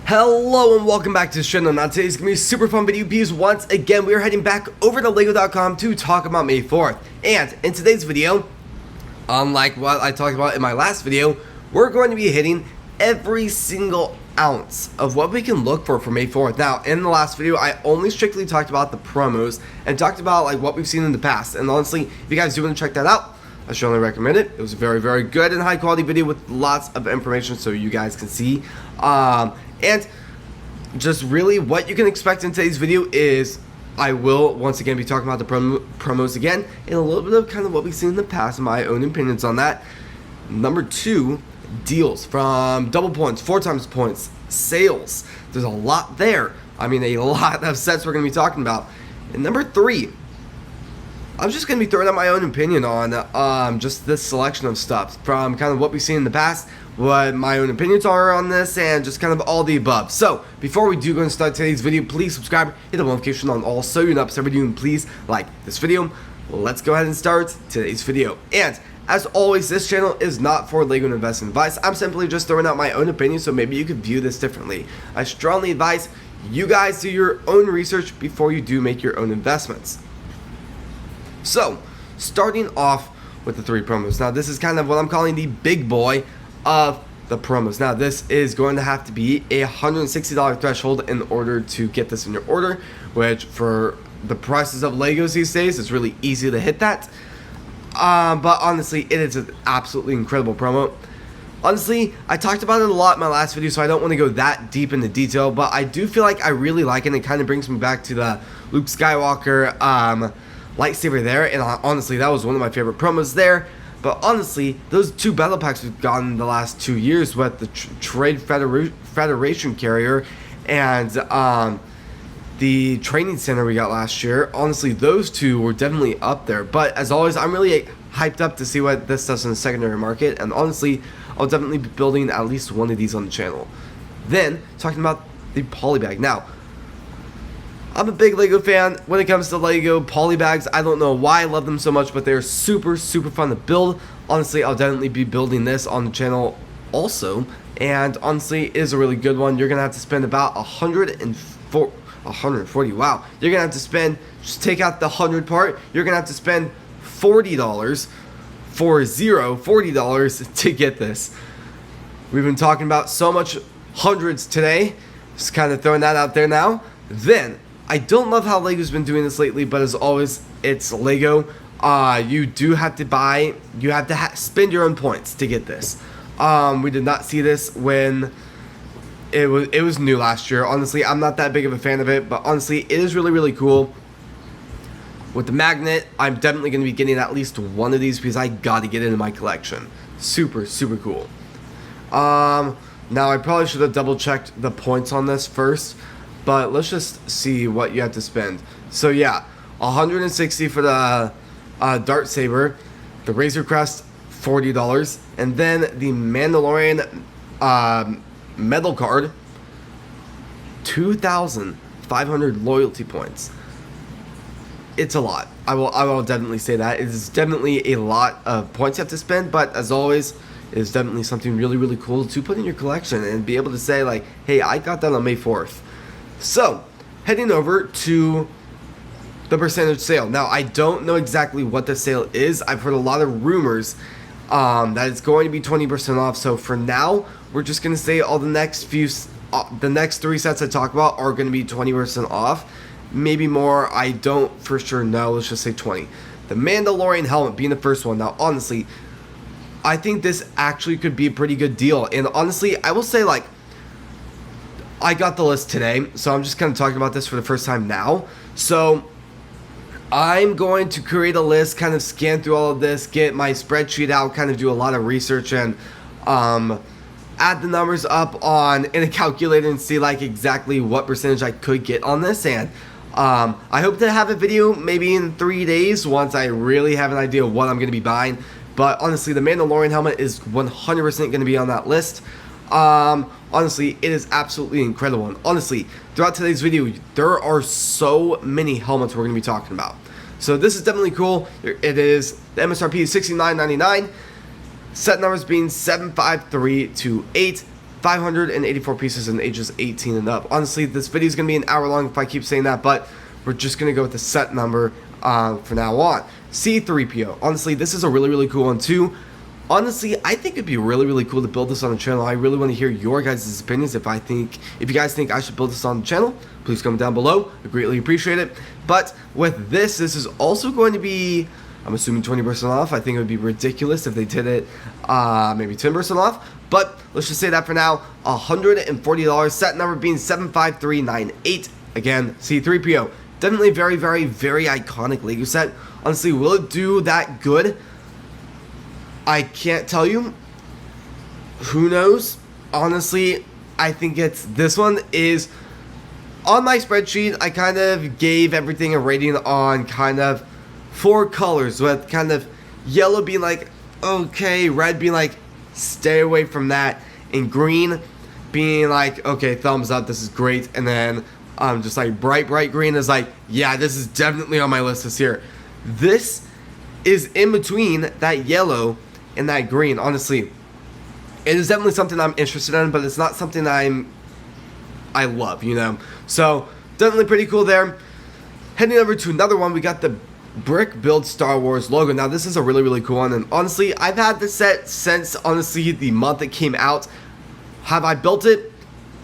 Hello and welcome back to the channel. Now today's gonna be a super fun video because once again we are heading back over to Lego.com to talk about May 4th. And in today's video, unlike what I talked about in my last video, we're going to be hitting every single ounce of what we can look for May 4th. Now in the last video I only strictly talked about the promos and talked about like what we've seen in the past, and honestly if you guys do want to check that out, I strongly recommend it. It was a very good and high quality video with lots of information so you guys can see. And just really what you can expect in today's video is I will once again be talking about the promos again and a little bit of kind of what we've seen in the past and my own opinions on that. Number 2, deals from double points, 4 times points, sales. There's a lot there. I mean, a lot of sets we're going to be talking about. And number 3, I'm just going to be throwing out my own opinion on just this selection of stuff from kind of what we've seen in the past, what my own opinions are on this, and just kind of all the above. So, before we do go and start today's video, please subscribe, hit the notification on all so you're not missing every video, and please like this video. Let's go ahead and start today's video. And as always, this channel is not for Lego investment advice. I'm simply just throwing out my own opinion, so maybe you could view this differently. I strongly advise you guys do your own research before you do make your own investments. So, starting off with the 3 promos. Now, this is kind of what I'm calling the big boy of the promos. Now, this is going to have to be a $160 threshold in order to get this in your order, which for the prices of Legos these days, it's really easy to hit that. But honestly, it is an absolutely incredible promo. Honestly, I talked about it a lot in my last video, so I don't want to go that deep into detail, but I do feel like I really like it, and it kind of brings me back to the Luke Skywalker lightsaber there, and honestly that was one of my favorite promos there. But honestly, those 2 battle packs we've gotten the last 2 years with the Trade Federation carrier and the training center we got last year, honestly those 2 were definitely up there. But as always, I'm really hyped up to see what this does in the secondary market, and honestly I'll definitely be building at least one of these on the channel. Then talking about the polybag. Now, I'm a big Lego fan when it comes to Lego polybags. I don't know why I love them so much, but they're super fun to build. Honestly, I'll definitely be building this on the channel also, and honestly it is a really good one. You're gonna have to spend about 140. Wow, you're gonna have to spend, just take out the 100 part, you're gonna have to spend $40 to get this. We've been talking about so much hundreds today, just kind of throwing that out there now. Then I don't love how Lego's been doing this lately, but as always, it's Lego. You do have to buy, you have to spend your own points to get this. We did not see this when it was new last year. Honestly, I'm not that big of a fan of it, but honestly, it is really cool. With the magnet, I'm definitely going to be getting at least one of these because I got to get it in my collection. Super cool. Now I probably should have double checked the points on this first, but let's just see what you have to spend. So yeah, 160 for the Dart Saber, the Razor Crest, $40, and then the Mandalorian medal card, 2,500 loyalty points. It's a lot. I will definitely say that. It is definitely a lot of points you have to spend, but as always, it is definitely something really cool to put in your collection and be able to say like, hey, I got that on May 4th. So, heading over to the percentage sale. Now, I don't know exactly what the sale is. I've heard a lot of rumors that it's going to be 20% off. So for now, we're just going to say all the next 3 sets I talk about are going to be 20% off. Maybe more, I don't for sure know. Let's just say 20. The Mandalorian helmet being the first one. Now, honestly, I think this actually could be a pretty good deal. And honestly, I will say like, I got the list today, so I'm just kind of talking about this for the first time now. So I'm going to create a list, kind of scan through all of this, get my spreadsheet out, kind of do a lot of research, and add the numbers up in a calculator and see like exactly what percentage I could get on this. And I hope to have a video maybe in 3 days once I really have an idea of what I'm going to be buying. But honestly, the Mandalorian helmet is 100% going to be on that list. Honestly, it is absolutely incredible, and honestly, throughout today's video, there are so many helmets we're going to be talking about. So this is definitely cool. It is, the MSRP is $69.99, set numbers being 75328 584 pieces in ages 18 and up. Honestly, this video is going to be an hour long if I keep saying that, but we're just going to go with the set number for now on. C3PO. Honestly, this is a really cool one too. Honestly, I think it'd be really cool to build this on the channel. I really want to hear your guys' opinions. If you guys think I should build this on the channel, please comment down below. I greatly appreciate it. But with this is also going to be, I'm assuming 20% off. I think it would be ridiculous if they did it maybe 10% off. But let's just say that for now, $140. Set number being 75398. Again, C3PO. Definitely very iconic Lego set. Honestly, will it do that good? I can't tell you. Who knows? Honestly, I think this one is on my spreadsheet. I kind of gave everything a rating on kind of 4 colors, with kind of yellow being like okay, red being like stay away from that, and green being like okay, thumbs up, this is great, and then just like bright green is like yeah, this is definitely on my list this year. This is in between that yellow and that green. Honestly, it is definitely something I'm interested in, but it's not something I love, you know. So definitely pretty cool there. Heading over to another one, we got the Brick Build Star Wars logo. Now this is a really cool one, and honestly, I've had this set since honestly the month it came out. Have I built it?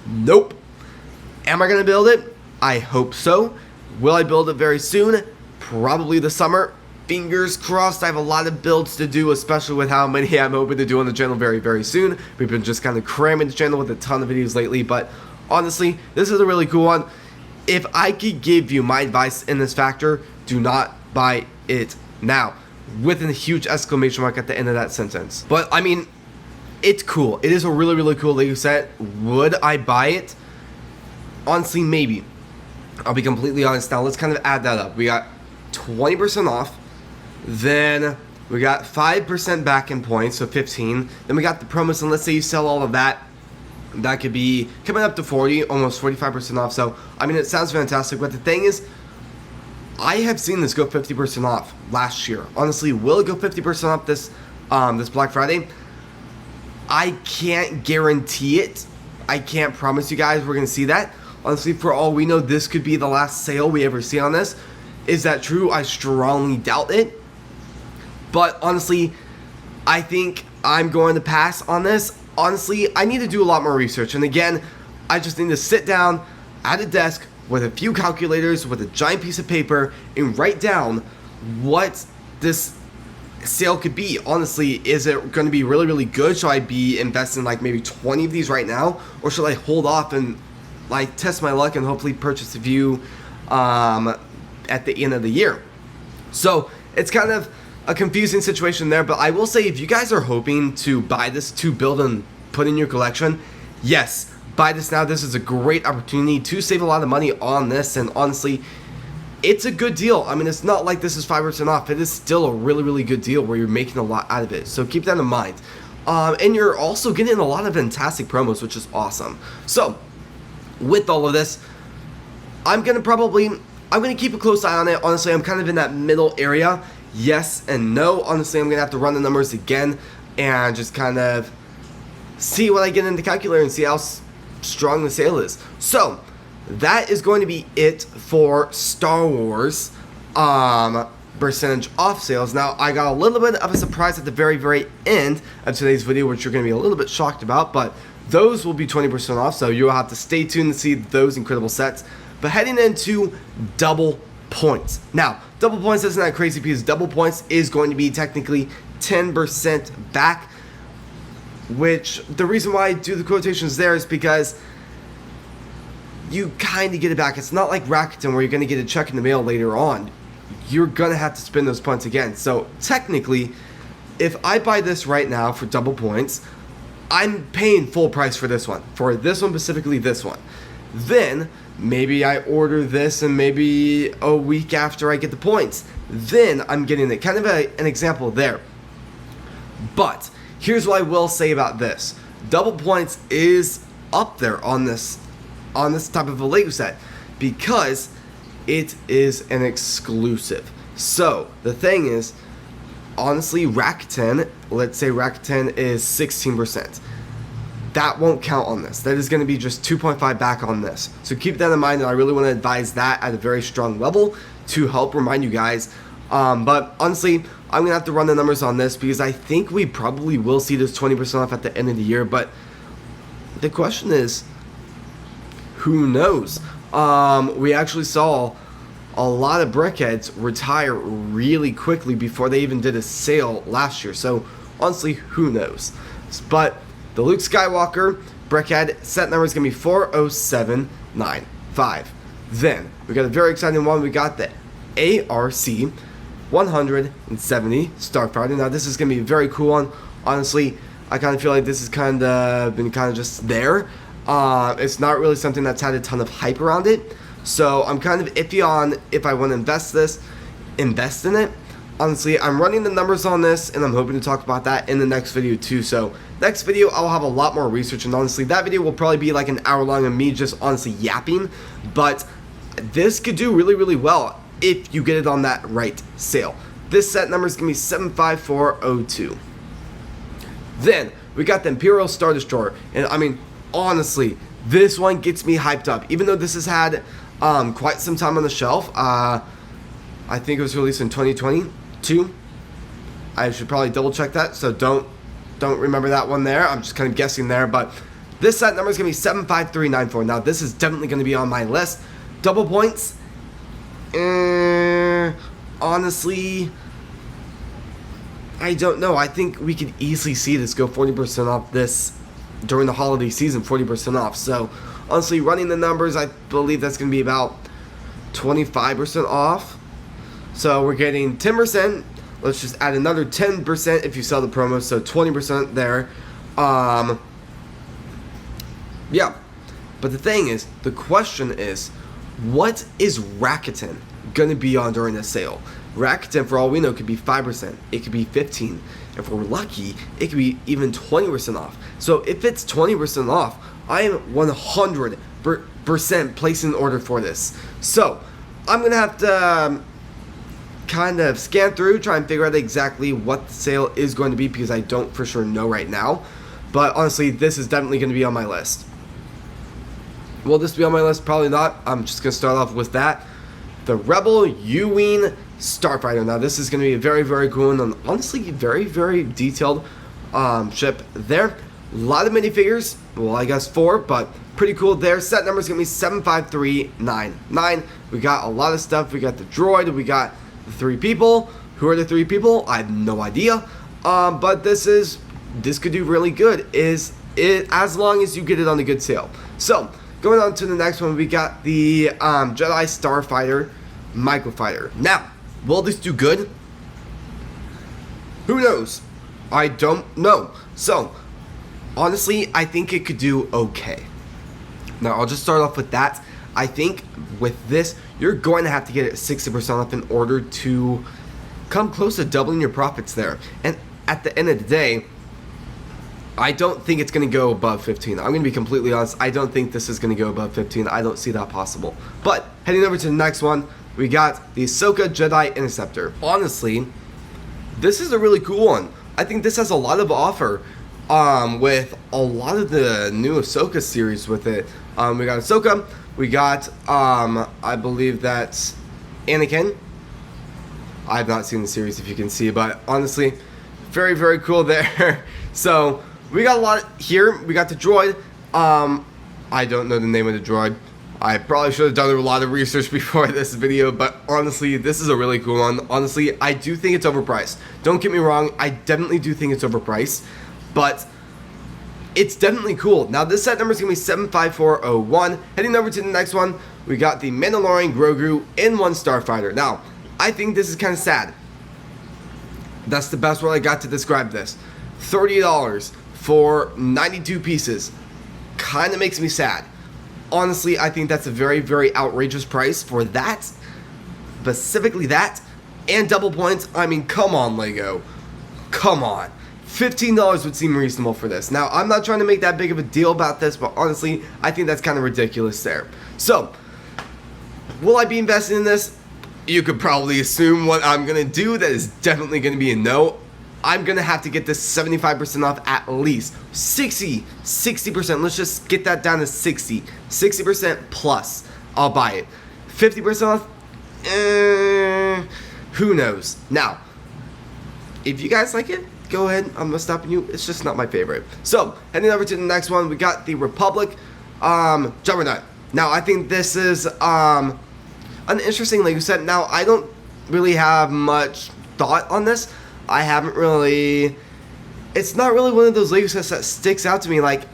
Nope. Am I gonna build it? I hope so. Will I build it very soon? Probably this summer. Fingers crossed. I have a lot of builds to do, especially with how many I'm hoping to do on the channel very soon. We've been just kind of cramming the channel with a ton of videos lately, but honestly, this is a really cool one. If I could give you my advice in this factor, do not buy it now, with a huge exclamation mark at the end of that sentence. But I mean, it's cool. It is a really cool Lego set. Would I buy it? Honestly, maybe. I'll be completely honest. Now let's kind of add that up. We got 20% off. Then we got 5% back in points, so 15. Then we got the promos, and let's say you sell all of that. That could be coming up to 40, almost 45% off. So, I mean, it sounds fantastic. But the thing is, I have seen this go 50% off last year. Honestly, will it go 50% off this Black Friday? I can't guarantee it. I can't promise you guys we're going to see that. Honestly, for all we know, this could be the last sale we ever see on this. Is that true? I strongly doubt it. But honestly, I think I'm going to pass on this. Honestly, I need to do a lot more research. And again, I just need to sit down at a desk with a few calculators, with a giant piece of paper, and write down what this sale could be. Honestly, is it going to be really good? Should I be investing like maybe 20 of these right now? Or should I hold off and like test my luck and hopefully purchase a few at the end of the year? So it's kind of a confusing situation there, but I will say, if you guys are hoping to buy this to build and put in your collection, yes, buy this now. This is a great opportunity to save a lot of money on this, and honestly, it's a good deal. I mean, it's not like this is 5% off. It is still a really good deal where you're making a lot out of it, so keep that in mind. And you're also getting a lot of fantastic promos, which is awesome. So with all of this, I'm gonna keep a close eye on it. Honestly, I'm kind of in that middle area. Yes and no. Honestly, I'm going to have to run the numbers again and just kind of see what I get in the calculator and see how strong the sale is. So, that is going to be it for Star Wars percentage off sales. Now, I got a little bit of a surprise at the very end of today's video, which you're going to be a little bit shocked about, but those will be 20% off, so you'll have to stay tuned to see those incredible sets. But heading into double points. Now, double points isn't that crazy because double points is going to be technically 10% back, which the reason why I do the quotations there is because you kind of get it back. It's not like Rakuten where you're going to get a check in the mail later on. You're going to have to spend those points again. So technically, if I buy this right now for double points, I'm paying full price for this one. For this one, specifically this one. Then maybe I order this and maybe a week after I get the points. Then I'm getting it. Kind of an example there. But here's what I will say about this. Double points is up there on this type of a Lego set because it is an exclusive. So the thing is, honestly, Rakuten, let's say Rakuten is 16%. that won't count on this. That is going to be just 2.5 back on this. So keep that in mind, and I really want to advise that at a very strong level to help remind you guys. But honestly, I'm going to have to run the numbers on this because I think we probably will see this 20% off at the end of the year. But the question is, who knows? We actually saw a lot of brickheads retire really quickly before they even did a sale last year. So honestly, who knows? But the Luke Skywalker brickhead set number is going to be 40795. Then we got a very exciting one. We got the ARC 170 Starfighter. Now this is going to be a very cool one. Honestly, I kind of feel like this has kind of been kind of just there. It's not really something that's had a ton of hype around it. So I'm kind of iffy on if I want to invest in it. Honestly, I'm running the numbers on this, and I'm hoping to talk about that in the next video too. So next video, I'll have a lot more research, and honestly, that video will probably be like an hour long of me just honestly yapping. But this could do really, really well if you get it on that right sale. This set number is going to be 75402. Then we got the Imperial Star Destroyer, and I mean, honestly, this one gets me hyped up. Even though this has had quite some time on the shelf, I think it was released in 2022. I should probably double check that, so don't remember that one there. I'm just kind of guessing there, but this set number is going to be 75394. Now this is definitely going to be on my list. Double points, honestly, I don't know. I think we could easily see this go 40% off this during the holiday season, 40% off. So honestly, running the numbers, I believe that's going to be about 25% off. So we're getting 10%. Let's just add another 10% if you sell the promo, so 20% there. Yeah. But the thing is, the question is, what is Rakuten going to be on during the sale? Rakuten, for all we know, could be 5%. It could be 15%. If we're lucky, it could be even 20% off. So if it's 20% off, I am 100% placing an order for this. So I'm going to have to kind of scan through, try and figure out exactly what the sale is going to be because I don't for sure know right now. But honestly, this is definitely going to be on my list. Will this be on my list? Probably not. I'm just going to start off with that. The Rebel U-Wing Starfighter. Now this is going to be a very, very cool and honestly very, very detailed ship there. A lot of minifigures. Well, I guess 4, but pretty cool there. Set number is going to be 75399. We got a lot of stuff. We got the droid. We got the 3 people. Who are the 3 people? I have no idea. But this could do really good. As long as you get it on a good sale. So going on to the next one, we got the Jedi Starfighter Microfighter. Now, will this do good? Who knows? I don't know. So, honestly, I think it could do okay. Now, I'll just start off with that. I think with this, you're going to have to get it 60% off in order to come close to doubling your profits there. And at the end of the day, I don't think it's going to go above 15. I'm going to be completely honest. I don't think this is going to go above 15. I don't see that possible. But heading over to the next one, we got the Ahsoka Jedi Interceptor. Honestly, this is a really cool one. I think this has a lot of offer with a lot of the new Ahsoka series with it. We got Ahsoka. We got, I believe that's Anakin. I have not seen the series, if you can see, but honestly, very, very cool there. So we got a lot here. We got the droid. I don't know the name of the droid. I probably should have done a lot of research before this video, but honestly, this is a really cool one. Honestly, I do think it's overpriced. Don't get me wrong, I definitely do think it's overpriced, but it's definitely cool. Now, this set number is going to be 75401. Heading over to the next one, we got the Mandalorian Grogu N1 Starfighter. Now, I think this is kind of sad. That's the best word I got to describe this. $30 for 92 pieces. Kind of makes me sad. Honestly, I think that's a very, very outrageous price for that. Specifically that. And double points. I mean, come on, Lego. Come on. $15 would seem reasonable for this. Now, I'm not trying to make that big of a deal about this, but honestly, I think that's kind of ridiculous there. So, will I be investing in this? You could probably assume what I'm going to do. That is definitely going to be a no. I'm gonna have to get this 75% off at least. 60%. Let's just get that down to 60% plus. I'll buy it. 50% off? Who knows? Now, if you guys like it, go ahead. I'm not stopping you. It's just not my favorite. So, heading over to the next one, we got the Republic Juggernaut. Now, I think this is an interesting Lego set. Now, I don't really have much thought on this. I haven't really... It's not really one of those Lego sets that sticks out to me. Like,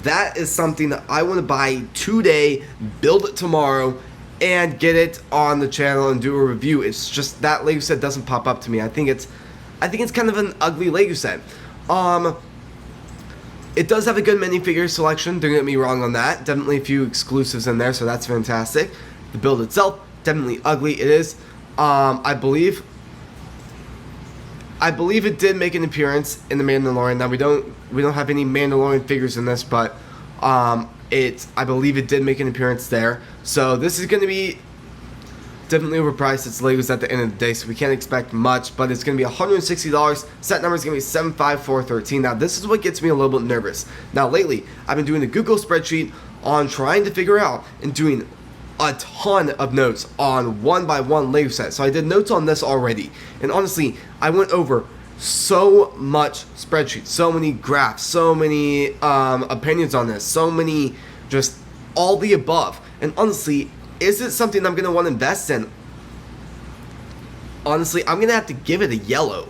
that is something that I want to buy today, build it tomorrow, and get it on the channel and do a review. It's just that Lego set doesn't pop up to me. I think it's kind of an ugly Lego set. It does have a good minifigure selection, don't get me wrong on that. Definitely a few exclusives in there, so that's fantastic. The build itself, definitely ugly. It is. I believe it did make an appearance in the Mandalorian. Now we don't have any Mandalorian figures in this, but I believe it did make an appearance there. So this is going to be definitely overpriced. It's Legos at the end of the day, so we can't expect much, but it's going to be $160. Set number is going to be 75413. Now this is what gets me a little bit nervous. Now lately, I've been doing a Google spreadsheet on trying to figure out and doing a ton of notes on one by one Lego set. So I did notes on this already, and honestly, I went over so much spreadsheets, so many graphs, so many opinions on this, so many, just all the above. And honestly, is it something I'm gonna want to invest in? Honestly, I'm gonna have to give it a yellow.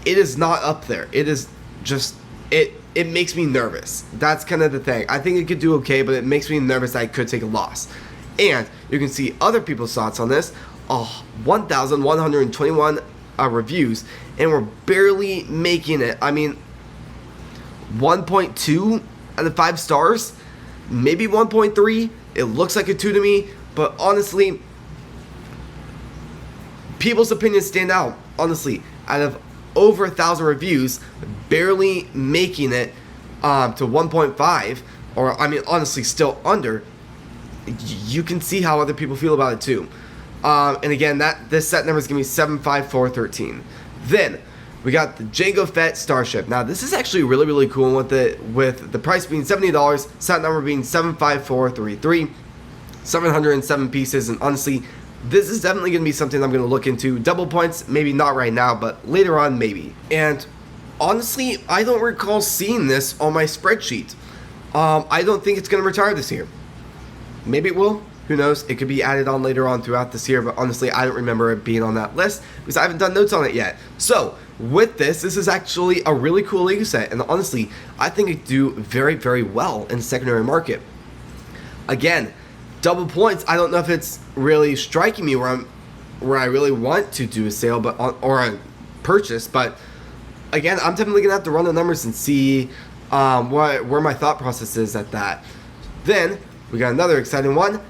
It is not up there. It is just it makes me nervous. That's kind of the thing. I think it could do okay, but it makes me nervous that I could take a loss. And you can see other people's thoughts on this. 1,121 reviews, and we're barely making it. I mean, 1.2 out of 5 stars, maybe 1.3. It looks like a 2 to me, but honestly, people's opinions stand out. Honestly, out of over 1,000 reviews, barely making it to 1.5, or I mean, honestly, still under. You can see how other people feel about it too. And again, this set number is going to be 75413. Then we got the Jango Fett Starship. Now this is actually really, really cool with the price being $70, set number being 75433, 707 pieces, and honestly, this is definitely going to be something I'm going to look into. Double points, maybe not right now, but later on maybe. And honestly, I don't recall seeing this on my spreadsheet. I don't think it's going to retire this year. Maybe it will. Who knows? It could be added on later on throughout this year, but honestly, I don't remember it being on that list because I haven't done notes on it yet. So, with this is actually a really cool Lego set, and honestly, I think it do very, very well in the secondary market. Again, double points. I don't know if it's really striking me where I really want to do a sale, or a purchase, but again, I'm definitely gonna have to run the numbers and see where my thought process is at that. Then we got another exciting one.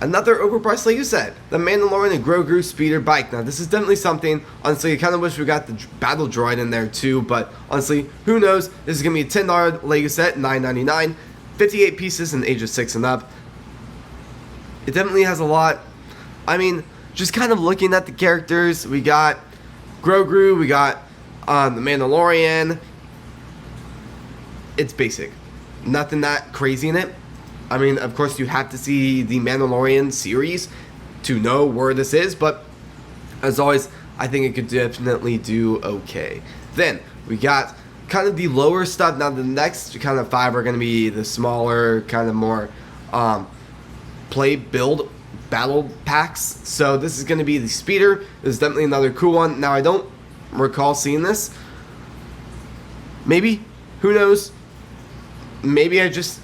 Another overpriced Lego set, the Mandalorian and Grogu speeder bike. Now this is definitely something, honestly, I kind of wish we got the battle droid in there too, but honestly, who knows? This is going to be a $10 Lego set, $9.99, 58 pieces in ages 6 and up. It definitely has a lot. I mean, just kind of looking at the characters, we got Grogu, we got the Mandalorian. It's basic. Nothing that crazy in it. I mean, of course, you have to see the Mandalorian series to know where this is, but as always, I think it could definitely do okay. Then we got kind of the lower stuff. Now the next kind of 5 are going to be the smaller, kind of more play, build, battle packs. So this is going to be the speeder. This is definitely another cool one. Now I don't recall seeing this. Maybe. Who knows? Maybe I just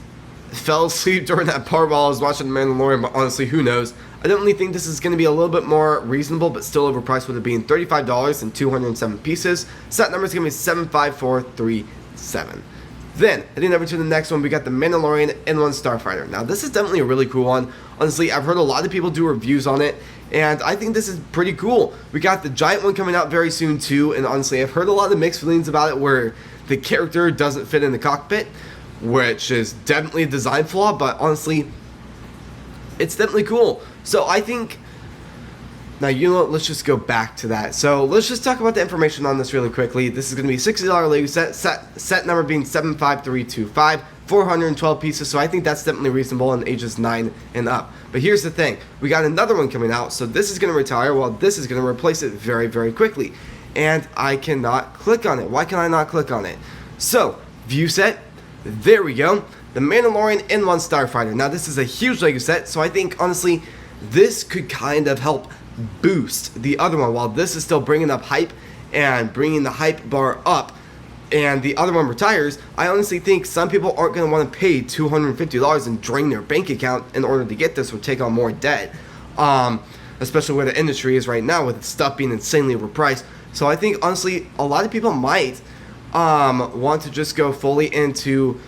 fell asleep during that part while I was watching The Mandalorian, but honestly, who knows? I definitely think this is going to be a little bit more reasonable, but still overpriced, with it being $35 and 207 pieces. Set number is going to be 75437. Then, heading over to the next one, we got the Mandalorian N1 Starfighter. Now, this is definitely a really cool one. Honestly, I've heard a lot of people do reviews on it, and I think this is pretty cool. We got the giant one coming out very soon, too, and honestly, I've heard a lot of mixed feelings about it, where the character doesn't fit in the cockpit, which is definitely a design flaw, but honestly, it's definitely cool. So I think Now, you know what, let's just go back to that. So let's just talk about the information on this really quickly. This is going to be a $60 Lego set number being 75325, 412 pieces, so I think that's definitely reasonable in ages 9 and up. But here's the thing, we got another one coming out, so this is going to retire while this is going to replace it very, very quickly. And I cannot click on it. Why can I not click on it? So, view set, there we go. The Mandalorian N1 Starfighter. Now, this is a huge Lego set, so I think, honestly, this could kind of help boost the other one while this is still bringing up hype and bringing the hype bar up, and the other one retires. I honestly think some people aren't going to want to pay $250 and drain their bank account in order to get this or take on more debt, especially where the industry is right now with stuff being insanely overpriced. So I think, honestly, a lot of people might want to just go fully into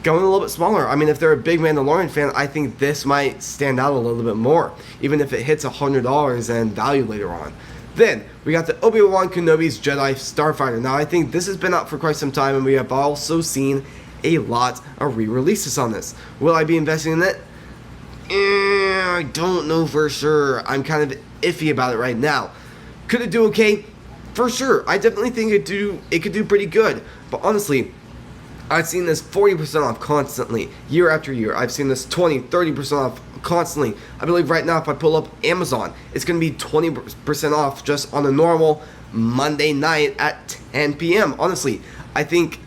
going a little bit smaller. I mean, if they're a big Mandalorian fan, I think this might stand out a little bit more, even if it hits $100 and value later on. Then, we got the Obi-Wan Kenobi's Jedi Starfighter. Now, I think this has been out for quite some time, and we have also seen a lot of re-releases on this. Will I be investing in it? I don't know for sure. I'm kind of iffy about it right now. Could it do okay? For sure. I definitely think it could do pretty good. But honestly, I've seen this 40% off constantly, year after year. I've seen this 20, 30% off constantly. I believe right now if I pull up Amazon, it's going to be 20% off just on a normal Monday night at 10 p.m. Honestly, I think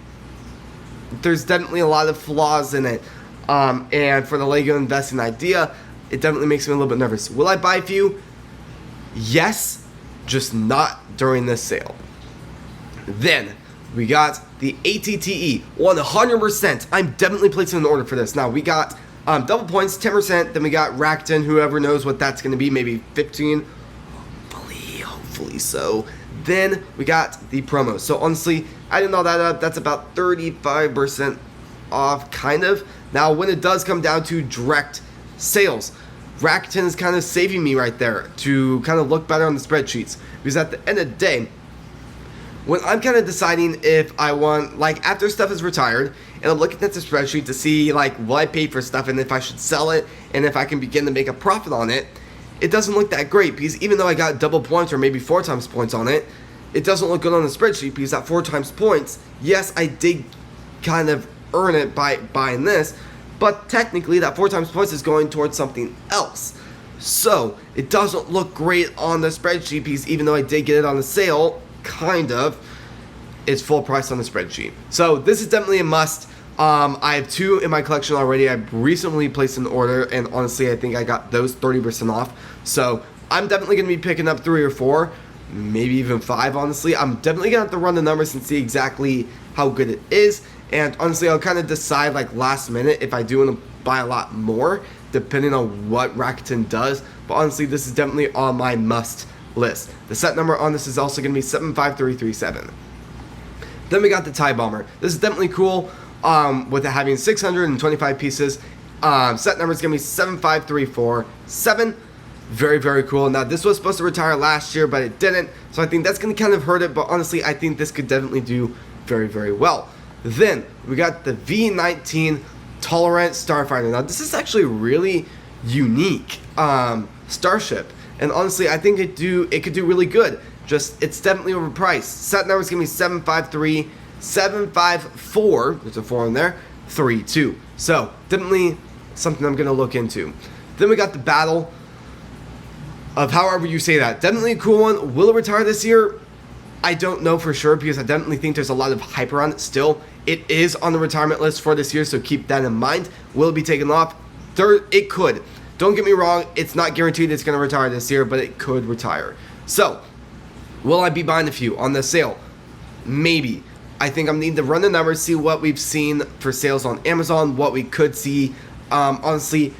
there's definitely a lot of flaws in it. And for the Lego investing idea, it definitely makes me a little bit nervous. Will I buy a few? Yes, just not during this sale. Then we got the ATTE 100%. I'm definitely placing an order for this. Now we got double points, 10%. Then we got Rakuten, whoever knows what that's going to be, maybe 15. Hopefully so. Then we got the promo. So honestly, adding all that up, that's about 35% off, kind of. Now when it does come down to direct sales, Rakuten is kind of saving me right there to kind of look better on the spreadsheets. Because at the end of the day, when I'm kind of deciding if I want, like, after stuff is retired, and I'm looking at the spreadsheet to see, like, will I pay for stuff, and if I should sell it, and if I can begin to make a profit on it, it doesn't look that great, because even though I got double points, or maybe 4 times points on it, it doesn't look good on the spreadsheet, because at 4 times points, yes, I did kind of earn it by buying this, but technically, that 4 times points is going towards something else. So, it doesn't look great on the spreadsheet, because even though I did get it on the sale, kind of, it's full price on the spreadsheet. So this is definitely a must. I have 2 in my collection already. I've recently placed an order, and honestly, I think I got those 30% off. So I'm definitely going to be picking up 3 or 4, maybe even 5, honestly. I'm definitely going to have to run the numbers and see exactly how good it is. And honestly, I'll kind of decide, like, last minute if I do want to buy a lot more, depending on what Rakuten does. But honestly, this is definitely on my must list. The set number on this is also going to be 75337. Then we got the TIE Bomber. This is definitely cool, with it having 625 pieces. Set number is going to be 75347. Very, very cool. Now, this was supposed to retire last year, but it didn't. So I think that's going to kind of hurt it. But honestly, I think this could definitely do very, very well. Then we got the V19 Tolerant Starfighter. Now, this is actually really unique starship. And honestly, I think it could do really good. Just, it's definitely overpriced. Set number is going to be 754, there's a 4 in there, 32. So, definitely something I'm going to look into. Then we got the Battle of however you say that. Definitely a cool one. Will it retire this year? I don't know for sure, because I definitely think there's a lot of hype around it still. It is on the retirement list for this year, so keep that in mind. Will it be taken off? It could. Don't get me wrong, it's not guaranteed it's going to retire this year, but it could retire. So, will I be buying a few on the sale? Maybe. I think I'm needing to run the numbers, see what we've seen for sales on Amazon, what we could see. Honestly,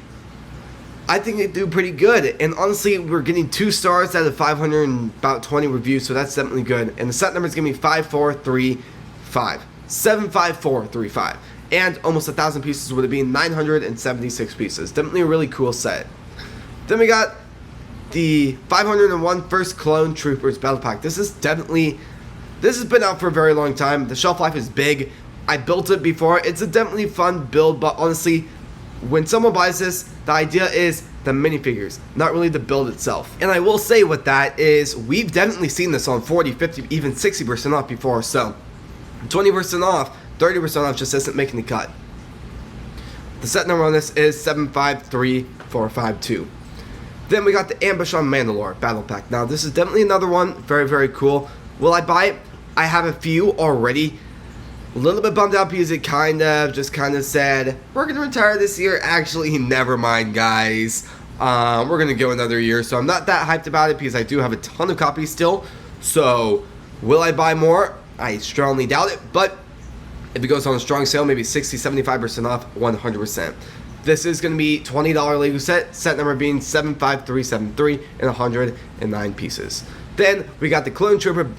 I think they do pretty good. And honestly, we're getting 2 stars out of 520 reviews, so that's definitely good. And the set number is going to be 5435. 75435. And almost 1,000 pieces, with it being 976 pieces. Definitely a really cool set. Then we got the 501 First Clone Troopers Battle Pack. This has been out for a very long time. The shelf life is big. I built it before. It's a definitely fun build, but honestly, when someone buys this, the idea is the minifigures, not really the build itself. And I will say with that is we've definitely seen this on 40, 50, even 60% off before, so 20% off, 30% off just isn't making the cut. The set number on this is 753452. Then we got the Ambush on Mandalore Battle Pack. Now this is definitely another one, very, very cool. Will I buy it? I have a few already. A little bit bummed out because it kind of said, we're going to retire this year. Actually, never mind, guys. We're going to go another year. So I'm not that hyped about it because I do have a ton of copies still. So will I buy more? I strongly doubt it. But if it goes on a strong sale, maybe 60, 75% off, 100%. This is going to be $20 Lego set number being 75373 and 109 pieces. Then we got the Clone Trooper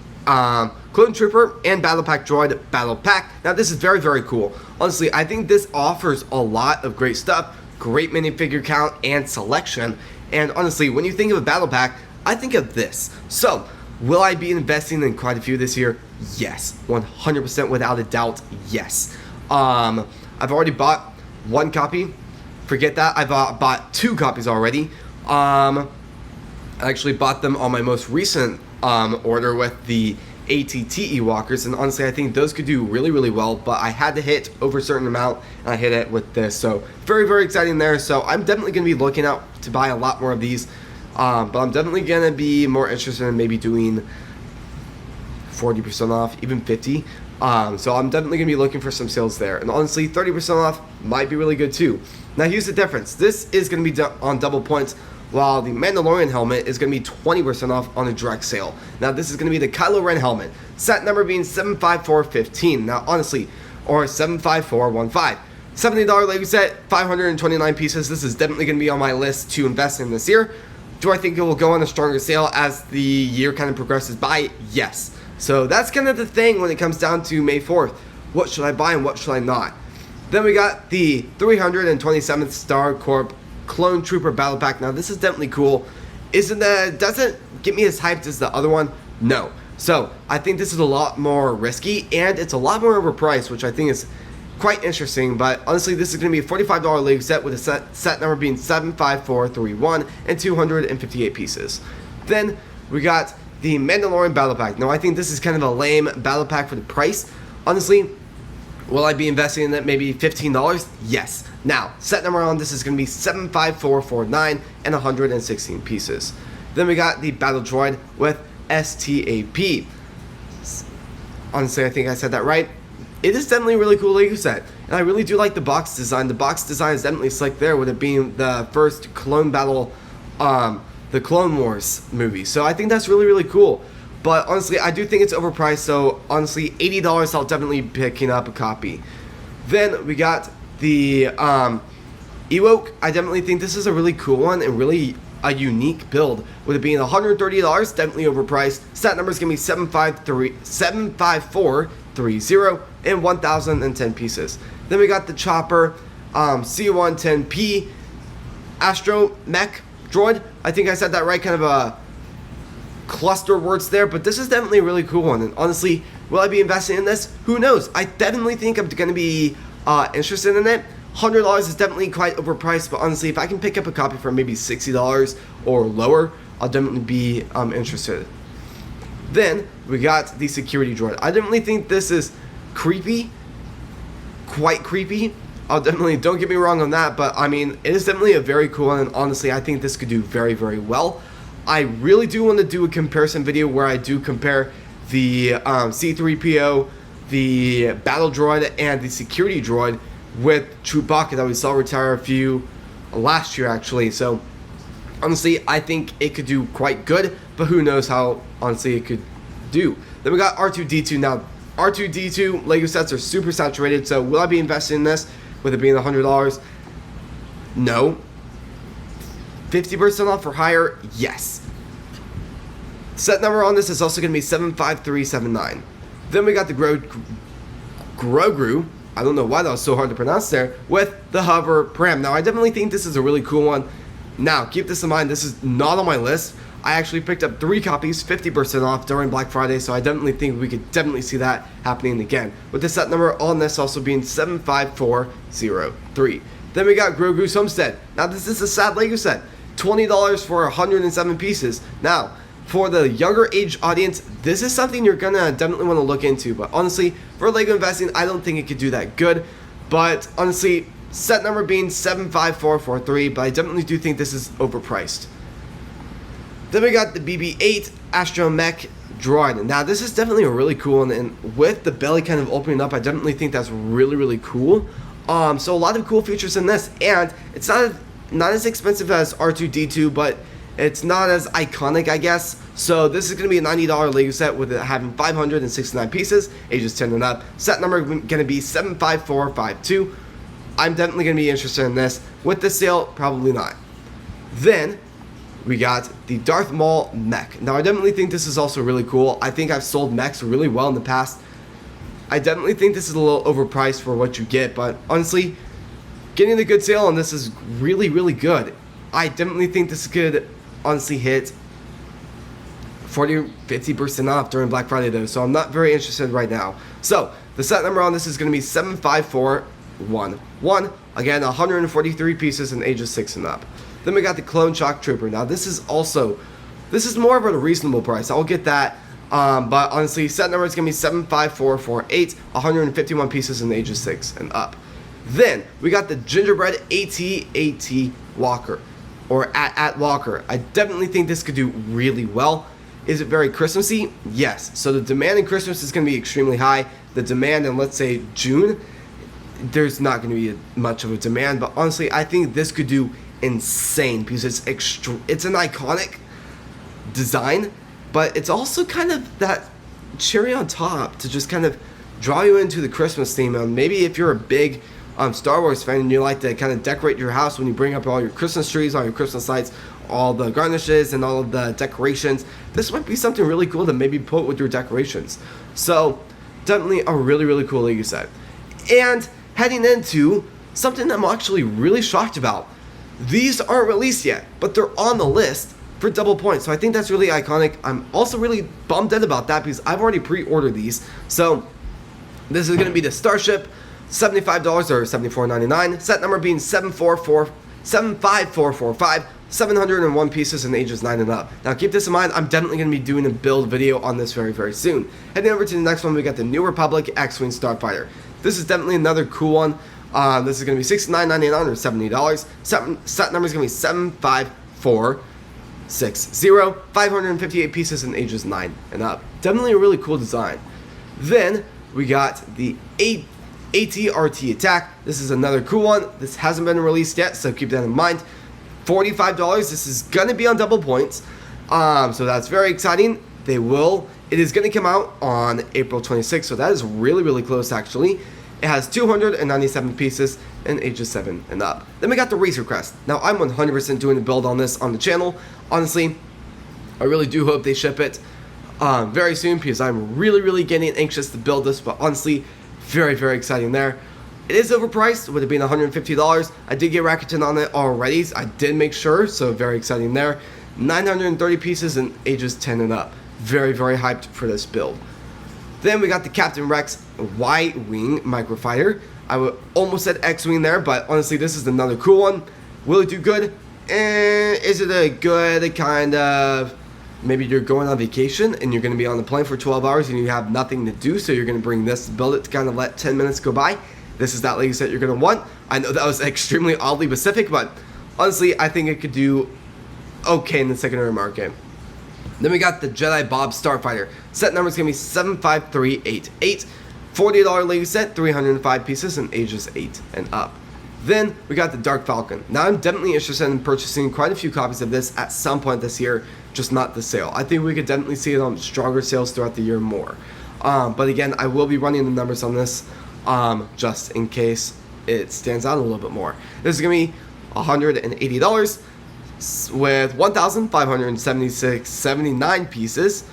and Battle Pack Droid Battle Pack. Now this is very, very cool. Honestly, I think this offers a lot of great stuff, great minifigure count and selection. And honestly, when you think of a Battle Pack, I think of this. So, will I be investing in quite a few this year? Yes, 100% without a doubt, yes. I've already bought one copy. Forget that, I've bought 2 copies already. I actually bought them on my most recent order with the ATTE walkers, and honestly I think those could do really, really well, but I had to hit over a certain amount and I hit it with this, so very, very exciting there. So I'm definitely going to be looking out to buy a lot more of these, but I'm definitely going to be more interested in maybe doing 40% off, even 50. So I'm definitely going to be looking for some sales there, and honestly 30% off might be really good too. Now here's the difference. This is going to be on double points, while the Mandalorian helmet is going to be 20% off on a direct sale. Now this is going to be the Kylo Ren helmet, set number being 75415. Now honestly, or 75415. $70 Lego set, 529 pieces. This is definitely going to be on my list to invest in this year. Do I think it will go on a stronger sale as the year kind of progresses by? Yes. So that's kind of the thing when it comes down to May 4th. What should I buy and what should I not? Then we got the 327th Star Corp Clone Trooper Battle Pack. Now this is definitely cool. Doesn't get me as hyped as the other one? No. So I think this is a lot more risky and it's a lot more overpriced, which I think is quite interesting. But honestly, this is going to be a $45 Lego set with a set number being 75431 and 258 pieces. Then we got the Mandalorian Battle Pack. Now I think this is kind of a lame battle pack for the price. Honestly, will I be investing in it maybe $15? Yes. Now, set number on this is going to be 75449 and 116 pieces. Then we got the Battle Droid with STAP. Honestly, I think I said that right. It is definitely a really cool Lego set, and I really do like the box design. The box design is definitely slick there, with it being the first clone battle, the Clone Wars movie. So I think that's really, really cool. But honestly, I do think it's overpriced, so honestly, $80, I'll definitely be picking up a copy. Then we got the Ewok. I definitely think this is a really cool one and really a unique build, with it being $130, definitely overpriced. Set number is going to be 75430 and 1010 pieces. Then we got the Chopper C110P Astro Mech Droid. I think I said that right, kind of a cluster words there, but this is definitely a really cool one. And honestly, will I be investing in this? Who knows? I definitely think I'm going to be interested in it. $100 is definitely quite overpriced, but honestly, if I can pick up a copy for maybe $60 or lower, I'll definitely be interested. Then we got the Security Droid. I definitely think this is creepy, quite creepy. I'll definitely, don't get me wrong on that, but I mean, it is definitely a very cool one, and honestly, I think this could do very, very well. I really do want to do a comparison video where I do compare the C-3PO, the Battle Droid, and the Security Droid with Chewbacca that we saw retire a few last year, actually. So honestly, I think it could do quite good, but who knows how honestly it could do. Then we got R2-D2. Now R2-D2 Lego sets are super saturated, so will I be investing in this with it being $100? No. 50% off or higher? Yes. Set number on this is also going to be 75379. Then we got the Grogu. I don't know why that was so hard to pronounce there, with the Hover Pram. Now I definitely think this is a really cool one. Now keep this in mind, this is not on my list. I actually picked up 3 copies, 50% off during Black Friday, so I definitely think we could definitely see that happening again, with the set number on this also being 75403. Then we got Grogu's Homestead. Now this is a sad Lego set. $20 for 107 pieces. Now, for the younger age audience, this is something you're gonna definitely want to look into. But honestly, for Lego investing, I don't think it could do that good. But honestly, set number being 75443, but I definitely do think this is overpriced. Then we got the BB-8 Astromech Droid. Now this is definitely a really cool one, and with the belly kind of opening up, I definitely think that's really cool. So a lot of cool features in this, and it's not as expensive as R2-D2, but it's not as iconic, I guess. So this is going to be a $90 Lego set with it having 569 pieces, ages 10 and up. Set number going to be 75452. I'm definitely going to be interested in this. With the sale, probably not. Then we got the Darth Maul mech. Now I definitely think this is also really cool. I think I've sold mechs really well in the past. I definitely think this is a little overpriced for what you get, but honestly, getting a good sale on this is really good. I definitely think this could honestly hit 40-50% off during Black Friday though, so I'm not very interested right now. So the set number on this is going to be 75411. Again, 143 pieces in ages 6 and up. Then we got the Clone Shock Trooper. Now this is more of a reasonable price. I'll get that. But honestly, set number is going to be 75448, 151 pieces in ages 6 and up. Then we got the Gingerbread AT Walker, or at Walker. I definitely think this could do really well. Is it very Christmassy? Yes. So the demand in Christmas is going to be extremely high. The demand in, let's say, June, there's not going to be much of a demand. But honestly, I think this could do insane because it's an iconic design, but it's also kind of that cherry on top to just kind of draw you into the Christmas theme. And maybe if you're a big Star Wars fan and you like to kind of decorate your house when you bring up all your Christmas trees, all your Christmas lights, all the garnishes and all of the decorations, this might be something really cool to maybe put with your decorations. So definitely a really cool Lego set. And heading into something I'm actually really shocked about. These aren't released yet, but they're on the list for double points. So I think that's really iconic. I'm also really bummed out about that because I've already pre-ordered these. So this is going to be the Starship, $75 or $74.99. Set number being 75445, 701 pieces in ages 9 and up. Now keep this in mind, I'm definitely going to be doing a build video on this very soon. Heading over to the next one, we got the New Republic X-Wing Starfighter. This is definitely another cool one. This is going to be $69.99 or $70. Set number is going to be 75460, 558 pieces in ages 9 and up. Definitely a really cool design. Then we got the AT-RT Attack. This is another cool one. This hasn't been released yet, so keep that in mind. $45. This is going to be on double points. So that's very exciting. It is going to come out on April 26th, so that is really close actually. It has 297 pieces in ages 7 and up. Then we got the Razor Crest. Now I'm 100% doing a build on this on the channel. Honestly, I really do hope they ship it very soon because I'm really getting anxious to build this, but honestly, very exciting there. It is overpriced with it being $150. I did get Rakuten on it already. I did make sure, so very exciting there. 930 pieces in ages 10 and up. Very hyped for this build. Then we got the Captain Rex Y-Wing Microfighter. I almost said X-Wing there, but honestly, this is another cool one. Will it do good? Is it a good kind of... Maybe you're going on vacation and you're going to be on the plane for 12 hours and you have nothing to do, so you're going to bring this to build it to kind of let 10 minutes go by. This is that Lego set you're going to want. I know that was extremely oddly specific, but honestly, I think it could do okay in the secondary market. Then we got the Jedi Bob Starfighter. Set number is going to be 75388. $40 Lego set, 305 pieces in ages 8 and up. Then we got the Dark Falcon. Now I'm definitely interested in purchasing quite a few copies of this at some point this year, just not the sale. I think we could definitely see it on stronger sales throughout the year more. But again, I will be running the numbers on this just in case it stands out a little bit more. This is going to be $180 with 1,579 pieces.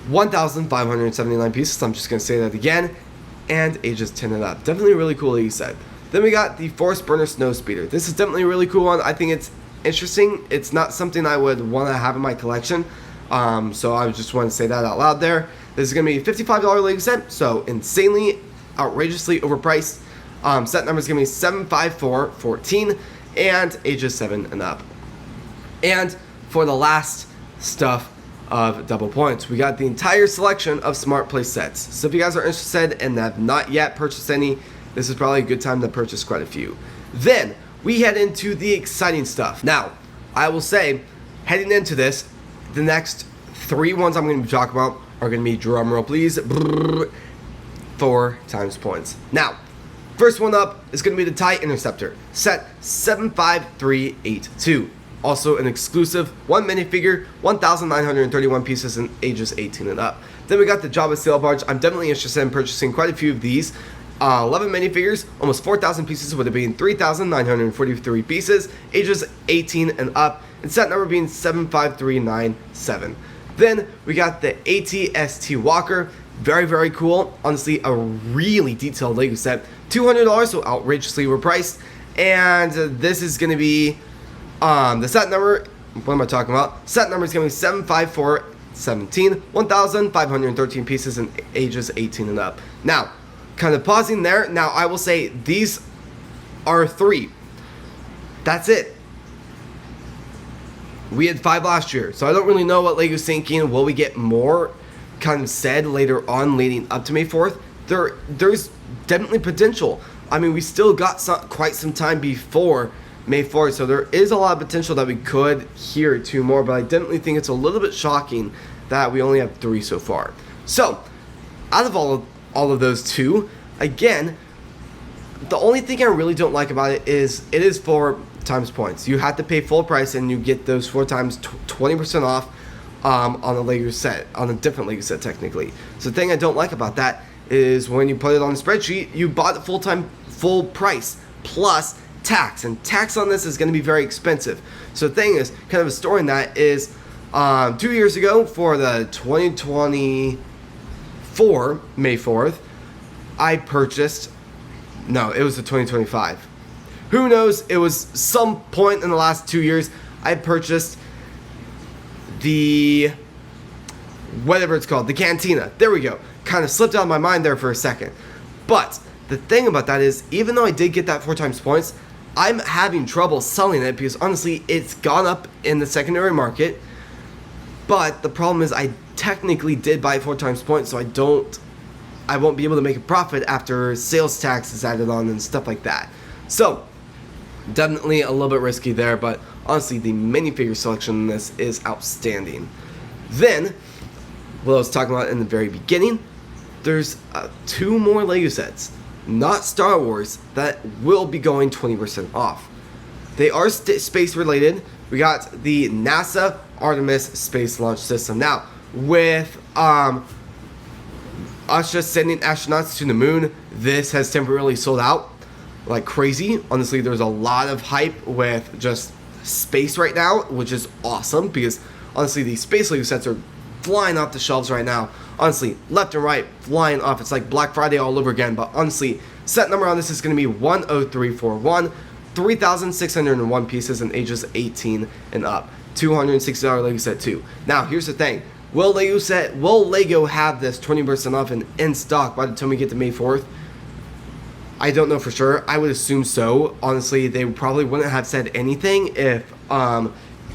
1,579 pieces, I'm just going to say that again, and ages 10 and up. Definitely a really cool Lego set. Then we got the Force Burner Snow Speeder. This is definitely a really cool one. I think it's interesting. It's not something I would want to have in my collection, so I just want to say that out loud there. This is going to be a $55 Lego set, so insanely, outrageously overpriced. Set number is going to be 75414, and ages 7 and up. And for the last stuff of double points, we got the entire selection of smart play sets. So if you guys are interested and have not yet purchased any, this is probably a good time to purchase quite a few. Then we head into the exciting stuff. Now, I will say, heading into this, the next 3 ones I'm going to be talking about are going to be, drum roll please, 4 times points. Now, first one up is going to be the TIE Interceptor, set 75382. Also an exclusive 1 minifigure, 1,931 pieces in ages 18 and up. Then we got the Jabba Sail Barge. I'm definitely interested in purchasing quite a few of these. 11 minifigures, almost 4,000 pieces, with it being 3,943 pieces, ages 18 and up, and set number being 75397. Then we got the AT-ST Walker. Very, very cool. Honestly, a really detailed Lego set. $200, so outrageously overpriced. And this is going to be the set number. What am I talking about? Set number is going to be 75417, 1,513 pieces in ages 18 and up. Now, kind of pausing there. Now, I will say these are 3. That's it. We had 5 last year, so I don't really know what Lego's thinking. Will we get more kind of said later on leading up to May 4th? There's definitely potential. I mean, we still got quite some time before May 4th, so there is a lot of potential that we could hear 2 more, but I definitely think it's a little bit shocking that we only have 3 so far. So, out of all of those 2, again, the only thing I really don't like about it is 4 times points. You have to pay full price and you get those 4 times 20% off on a Lego set, on a different Lego set technically. So the thing I don't like about that is when you put it on the spreadsheet, you bought it full price plus tax, and tax on this is going to be very expensive. So the thing is, kind of a story in that is 2 years ago for the 2024 May 4th, I purchased, no, it was the 2025. Who knows, it was some point in the last 2 years, I purchased the, whatever it's called, the Cantina. There we go. Kind of slipped out of my mind there for a second. But the thing about that is, even though I did get that 4 times points, I'm having trouble selling it because honestly, it's gone up in the secondary market. But the problem is I technically did buy 4 times points, so I won't be able to make a profit after sales tax is added on and stuff like that. So, definitely a little bit risky there, but honestly, the minifigure selection in this is outstanding. Then, what I was talking about in the very beginning, there's 2 more Lego sets, not Star Wars, that will be going 20% off. They are space related. We got the NASA Artemis Space Launch System. Now, with us just sending astronauts to the moon, this has temporarily sold out like crazy. Honestly, there's a lot of hype with just space right now, which is awesome because honestly, these space Lego sets are flying off the shelves right now. Honestly, left and right, flying off. It's like Black Friday all over again. But honestly, set number on this is going to be 10341, 3,601 pieces in ages 18 and up. $260 Lego set too. Now, here's the thing. Will Lego have this 20% off and in stock by the time we get to May 4th? I don't know for sure. I would assume so. Honestly, they probably wouldn't have said anything if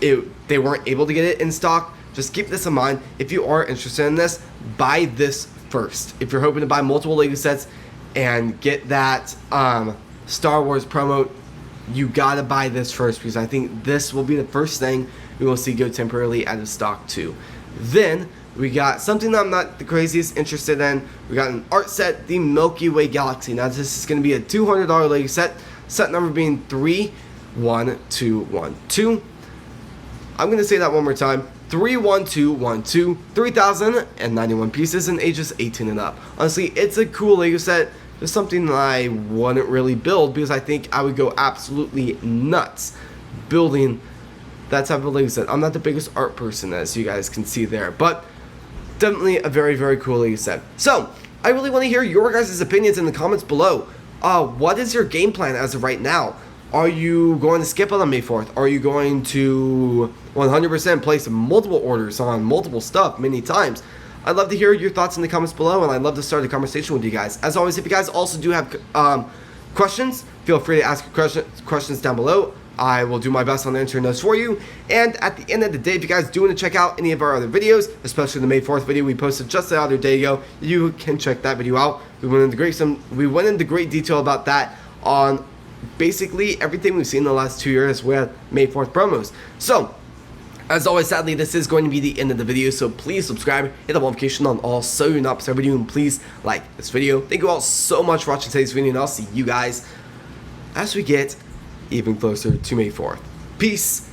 they weren't able to get it in stock. Just keep this in mind. If you are interested in this, buy this first. If you're hoping to buy multiple Lego sets and get that Star Wars promo, you gotta buy this first because I think this will be the first thing we will see go temporarily out of stock too. Then we got something that I'm not the craziest interested in. We got an art set, the Milky Way Galaxy. Now this is going to be a $200 Lego set. Set number being 31212. I'm going to say that one more time. 31212. 3,091 pieces in ages 18 and up. Honestly, it's a cool Lego set. It's something that I wouldn't really build because I think I would go absolutely nuts building that type of Lego set. I'm not the biggest art person, as you guys can see there, but definitely a very, very cool Lego set. So, I really want to hear your guys' opinions in the comments below. What is your game plan as of right now? Are you going to skip on May 4th? Are you going to 100% place multiple orders on multiple stuff many times? I'd love to hear your thoughts in the comments below, and I'd love to start a conversation with you guys. As always, if you guys also do have questions, feel free to ask your questions down below. I will do my best on answering those for you. And at the end of the day, if you guys do want to check out any of our other videos, especially the May 4th video we posted just the other day ago, you can check that video out. We went into great detail about that on basically everything we've seen in the last 2 years with May 4th promos. So, as always, sadly, this is going to be the end of the video, so please subscribe, hit the notification on all so you're not missing a video, and please like this video. Thank you all so much for watching today's video, and I'll see you guys as we get even closer to May 4th. Peace